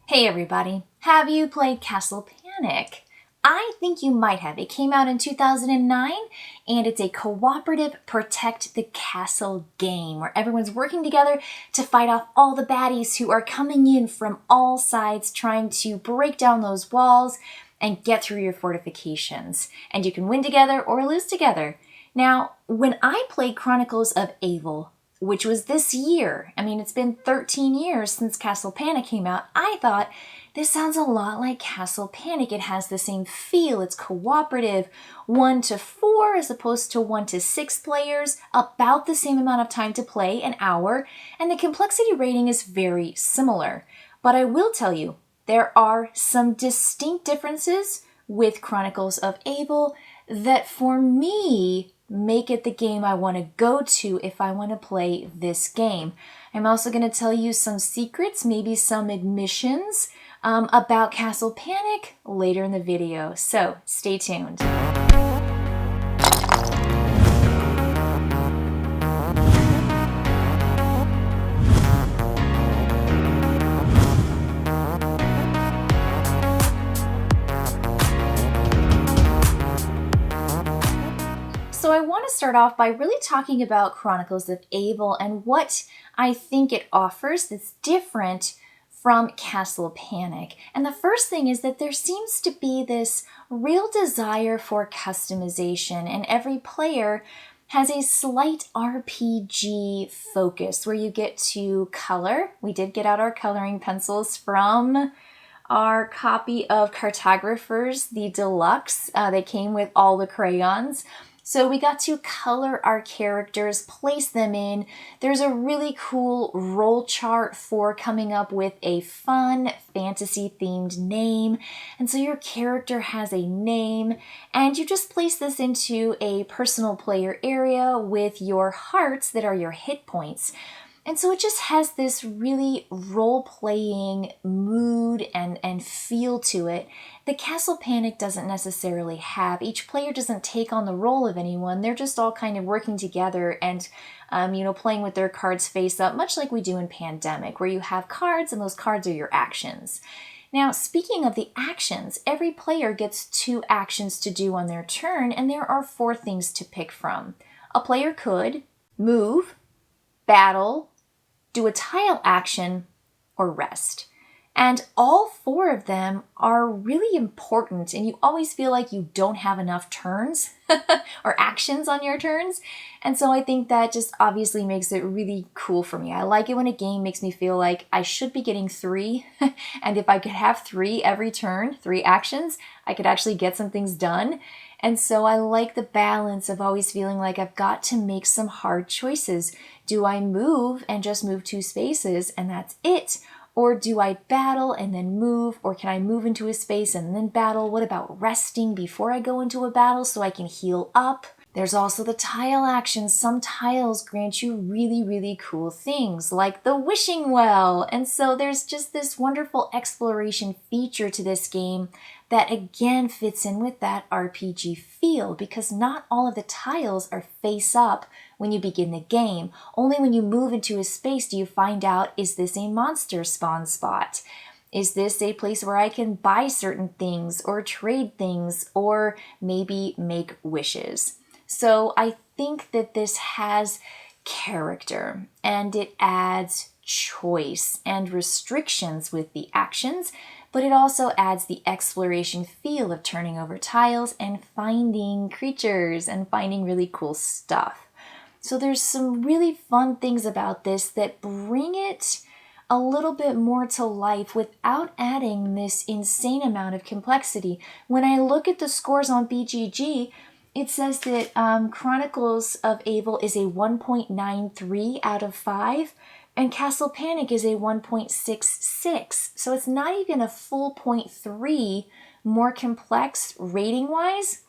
Hey everybody, have you played Castle Panic? I think you might have. It came out in 2009 and it's a cooperative protect the castle game where everyone's working together to fight off all the baddies who are coming in from all sides trying to break down those walls and get through your fortifications. And you can win together or lose together. Now, when I played Chronicles of Avel, which was this year. It's been 13 years since Castle Panic came out. I thought, this sounds a lot like Castle Panic. It has the same feel. It's cooperative, 1 to 4 as opposed to 1 to 6 players, about the same amount of time to play, an hour, and the complexity rating is very similar. But I will tell you, there are some distinct differences with Chronicles of Avel that for me make it the game I want to go to if I want to play this game. I'm also going to tell you some secrets, maybe some admissions about Castle Panic later in the video, so stay tuned. So I want to start off by really talking about Chronicles of Avel and what I think it offers that's different from Castle Panic. And the first thing is that there seems to be this real desire for customization, and every player has a slight RPG focus where you get to color. We did get out our coloring pencils from our copy of Cartographers, the deluxe. They came with all the crayons. So we got to color our characters, place them in. There's a really cool roll chart for coming up with a fun fantasy-themed name. And so your character has a name, and you just place this into a personal player area with your hearts that are your hit points. And so it just has this really role-playing mood and feel to it that Castle Panic doesn't necessarily have. Each player doesn't take on the role of anyone. They're just all kind of working together and, playing with their cards face up, much like we do in Pandemic, where you have cards and those cards are your actions. Now, speaking of the actions, every player gets 2 actions to do on their turn, and there are 4 things to pick from. A player could move, battle, do a tile action, or rest. And all 4 of them are really important, and you always feel like you don't have enough turns or actions on your turns. And so I think that just obviously makes it really cool for me. I like it when a game makes me feel like I should be getting 3, and if I could have 3 every turn, 3 actions, I could actually get some things done. And so I like the balance of always feeling like I've got to make some hard choices. Do I move and just move 2 spaces and that's it? Or do I battle and then move? Or can I move into a space and then battle? What about resting before I go into a battle so I can heal up? There's also the tile actions. Some tiles grant you really, really cool things like the wishing well. And so there's just this wonderful exploration feature to this game that again fits in with that RPG feel, because not all of the tiles are face up when you begin the game. Only when you move into a space do you find out, is this a monster spawn spot? Is this a place where I can buy certain things or trade things or maybe make wishes? So I think that this has character and it adds choice and restrictions with the actions, but it also adds the exploration feel of turning over tiles and finding creatures and finding really cool stuff. So there's some really fun things about this that bring it a little bit more to life without adding this insane amount of complexity. When I look at the scores on BGG, it says that Chronicles of Avel is a 1.93 out of 5, and Castle Panic is a 1.66. So it's not even a full 0.3 more complex rating-wise.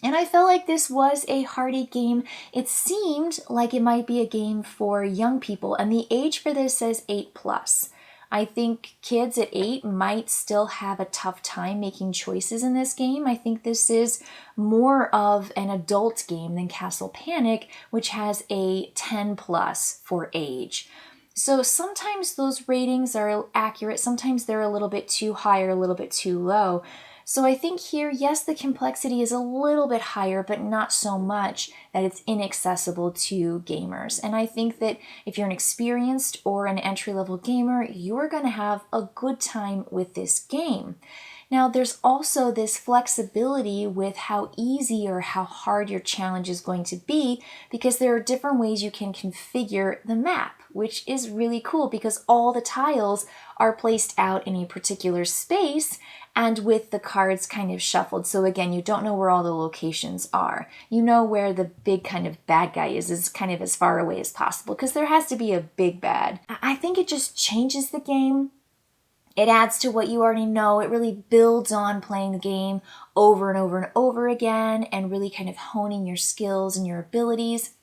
And I felt like this was a hearty game. It seemed like it might be a game for young people, and the age for this says 8+. I think kids at 8 might still have a tough time making choices in this game. I think this is more of an adult game than Castle Panic, which has a 10+ for age. So sometimes those ratings are accurate, sometimes they're a little bit too high or a little bit too low. So I think here, yes, the complexity is a little bit higher, but not so much that it's inaccessible to gamers. And I think that if you're an experienced or an entry-level gamer, you're going to have a good time with this game. Now, there's also this flexibility with how easy or how hard your challenge is going to be, because there are different ways you can configure the map, which is really cool because all the tiles are placed out in a particular space and with the cards kind of shuffled. So again, you don't know where all the locations are. You know where the big kind of bad guy is kind of as far away as possible, because there has to be a big bad. I think it just changes the game. It adds to what you already know. It really builds on playing the game over and over and over again and really kind of honing your skills and your abilities.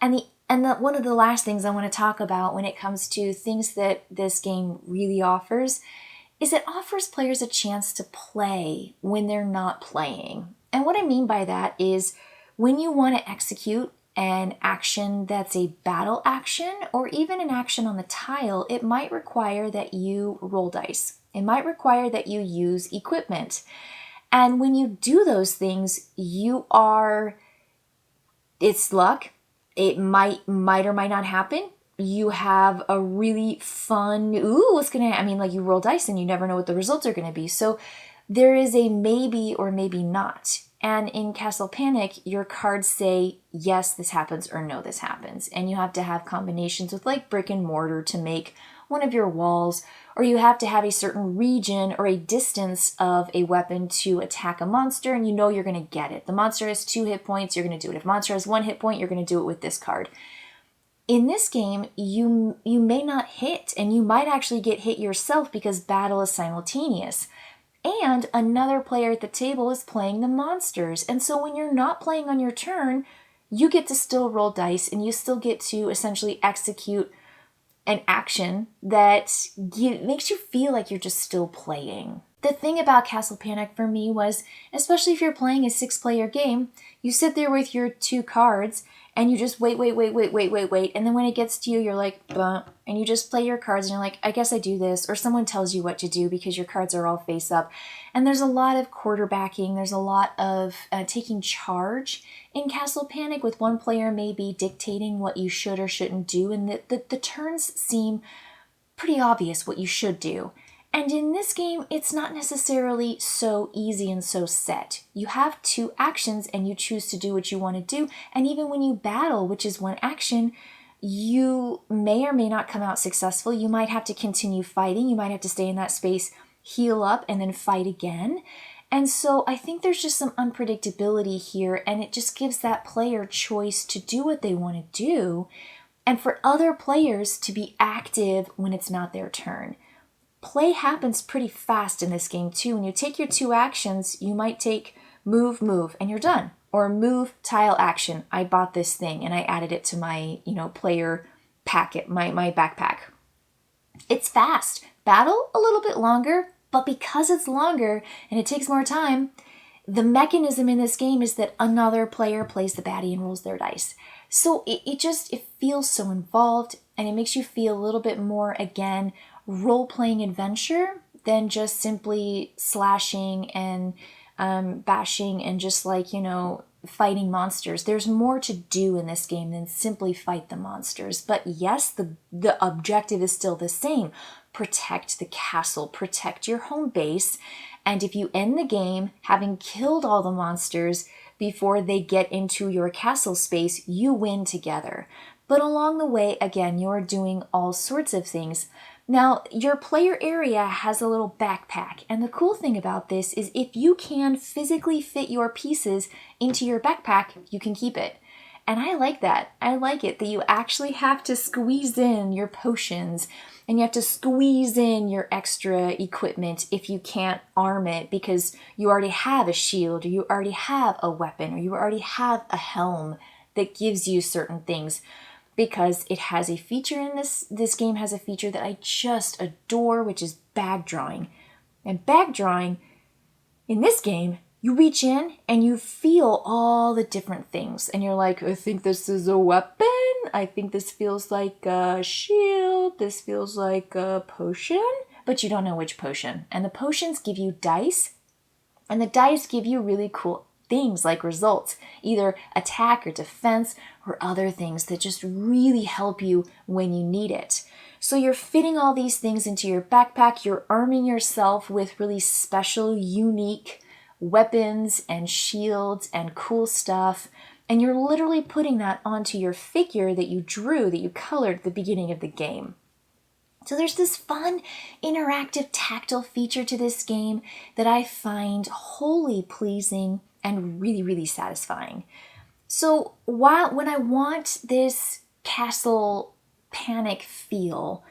And one of the last things I want to talk about when it comes to things that this game really offers is it offers players a chance to play when they're not playing. And what I mean by that is when you want to execute an action that's a battle action or even an action on the tile, it might require that you roll dice. It might require that you use equipment. And when you do those things, it's luck. It might or might not happen. You have a really fun, you roll dice and you never know what the results are going to be. So there is a maybe or maybe not. And in Castle Panic, your cards say, yes, this happens, or no, this happens. And you have to have combinations with like brick and mortar to make one of your walls, or you have to have a certain region or a distance of a weapon to attack a monster, and you know you're going to get it. The monster has 2 hit points, you're going to do it. If the monster has 1 hit point, you're going to do it with this card. In this game, you may not hit, and you might actually get hit yourself because battle is simultaneous. And another player at the table is playing the monsters. And so when you're not playing on your turn, you get to still roll dice and you still get to essentially execute an action that makes you feel like you're just still playing. The thing about Castle Panic for me was, especially if you're playing a 6-player game, you sit there with your 2 cards and you just wait. And then when it gets to you, you're like, bah, and you just play your cards and you're like, I guess I do this. Or someone tells you what to do because your cards are all face up. And there's a lot of quarterbacking. There's a lot of taking charge in Castle Panic, with one player maybe dictating what you should or shouldn't do. And the turns seem pretty obvious what you should do. And in this game, it's not necessarily so easy and so set. You have 2 actions and you choose to do what you want to do. And even when you battle, which is 1 action, you may or may not come out successful. You might have to continue fighting. You might have to stay in that space, heal up, and then fight again. And so I think there's just some unpredictability here, and it just gives that player choice to do what they want to do, and for other players to be active when it's not their turn. Play happens pretty fast in this game too. When you take your 2 actions, you might take move, and you're done. Or move, tile, action. I bought this thing and I added it to my, player packet, my backpack. It's fast. Battle, a little bit longer, but because it's longer and it takes more time, the mechanism in this game is that another player plays the baddie and rolls their dice. So it feels so involved, and it makes you feel a little bit more, again, role-playing adventure than just simply slashing and bashing and just fighting monsters. There's more to do in this game than simply fight the monsters. But yes, the objective is still the same. Protect the castle, protect your home base, and if you end the game having killed all the monsters before they get into your castle space, you win together. But along the way, again, you're doing all sorts of things. Now, your player area has a little backpack, and the cool thing about this is if you can physically fit your pieces into your backpack, you can keep it. And I like that. I like it that you actually have to squeeze in your potions, and you have to squeeze in your extra equipment if you can't arm it because you already have a shield, or you already have a weapon, or you already have a helm that gives you certain things. Because it has a feature in this game has a feature that I just adore, which is bag drawing. And bag drawing, in this game, you reach in and you feel all the different things. And you're like, I think this is a weapon. I think this feels like a shield. This feels like a potion, but you don't know which potion. And the potions give you dice, and the dice give you really cool things like results, either attack or defense or other things that just really help you when you need it. So you're fitting all these things into your backpack. You're arming yourself with really special, unique weapons and shields and cool stuff. And you're literally putting that onto your figure that you drew, that you colored at the beginning of the game. So there's this fun, interactive, tactile feature to this game that I find wholly pleasing and really, really satisfying. So when I want this castle panic feel,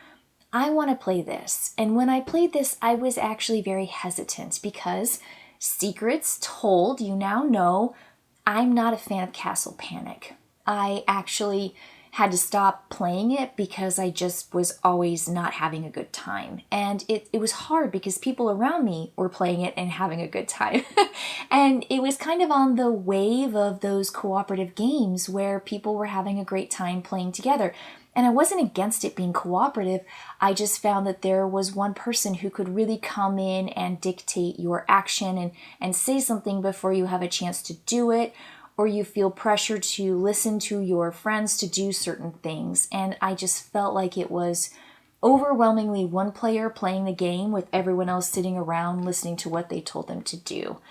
I want to play this. And when I played this, I was actually very hesitant because secrets told, you now know, I'm not a fan of castle panic. I actually had to stop playing it because I just was always not having a good time. And it was hard because people around me were playing it and having a good time. And it was kind of on the wave of those cooperative games where people were having a great time playing together. And I wasn't against it being cooperative. I just found that there was one person who could really come in and dictate your action and say something before you have a chance to do it, or you feel pressure to listen to your friends to do certain things. And I just felt like it was overwhelmingly one player playing the game with everyone else sitting around listening to what they told them to do.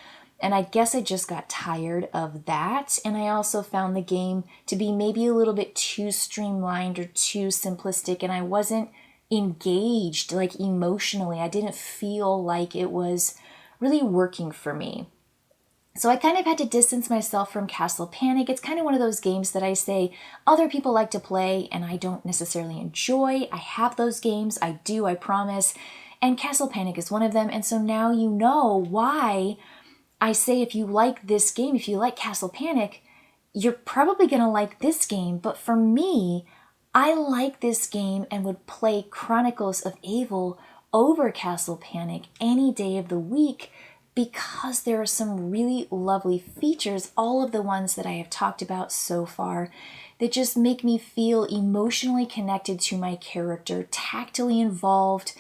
And I guess I just got tired of that. And I also found the game to be maybe a little bit too streamlined or too simplistic. And I wasn't engaged, like emotionally. I didn't feel like it was really working for me. So I kind of had to distance myself from Castle Panic. It's kind of one of those games that I say other people like to play and I don't necessarily enjoy. I have those games. I do, I promise. And Castle Panic is one of them. And so now you know why I say if you like this game, if you like Castle Panic, you're probably going to like this game. But for me, I like this game and would play Chronicles of Avel over Castle Panic any day of the week because there are some really lovely features, all of the ones that I have talked about so far, that just make me feel emotionally connected to my character, tactily involved,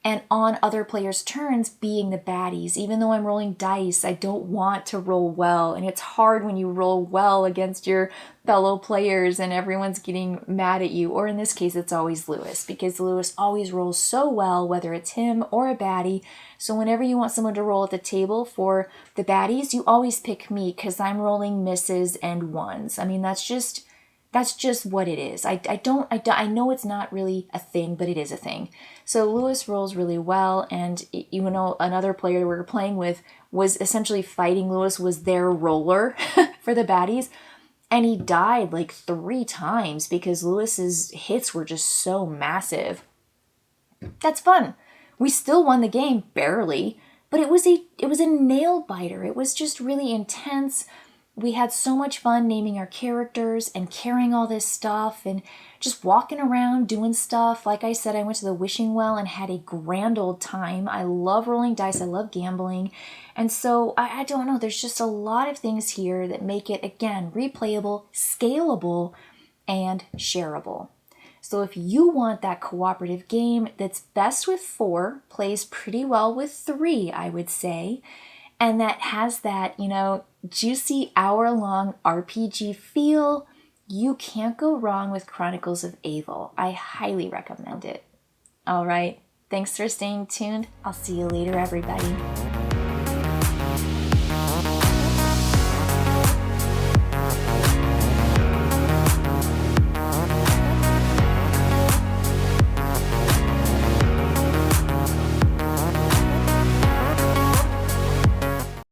and on other players' turns being the baddies. Even though I'm rolling dice, I don't want to roll well. And it's hard when you roll well against your fellow players and everyone's getting mad at you. Or in this case, it's always Lewis, because Lewis always rolls so well, whether it's him or a baddie. So whenever you want someone to roll at the table for the baddies, you always pick me because I'm rolling misses and ones. I mean, that's just what it is. I know it's not really a thing, but it is a thing. So Lewis rolls really well, and another player we were playing with was essentially fighting Lewis, was their roller for the baddies, and he died like 3 times because Lewis's hits were just so massive. That's fun. We still won the game, barely, but it was a nail biter. It was just really intense. We had so much fun naming our characters and carrying all this stuff and just walking around doing stuff. Like I said, I went to the wishing well and had a grand old time. I love rolling dice. I love gambling. And so I don't know, there's just a lot of things here that make it, again, replayable, scalable, and shareable. So if you want that cooperative game that's best with 4, plays pretty well with 3, I would say, and that has that, juicy hour-long RPG feel, you can't go wrong with Chronicles of Avel. I highly recommend it. All right, thanks for staying tuned. I'll see you later, everybody.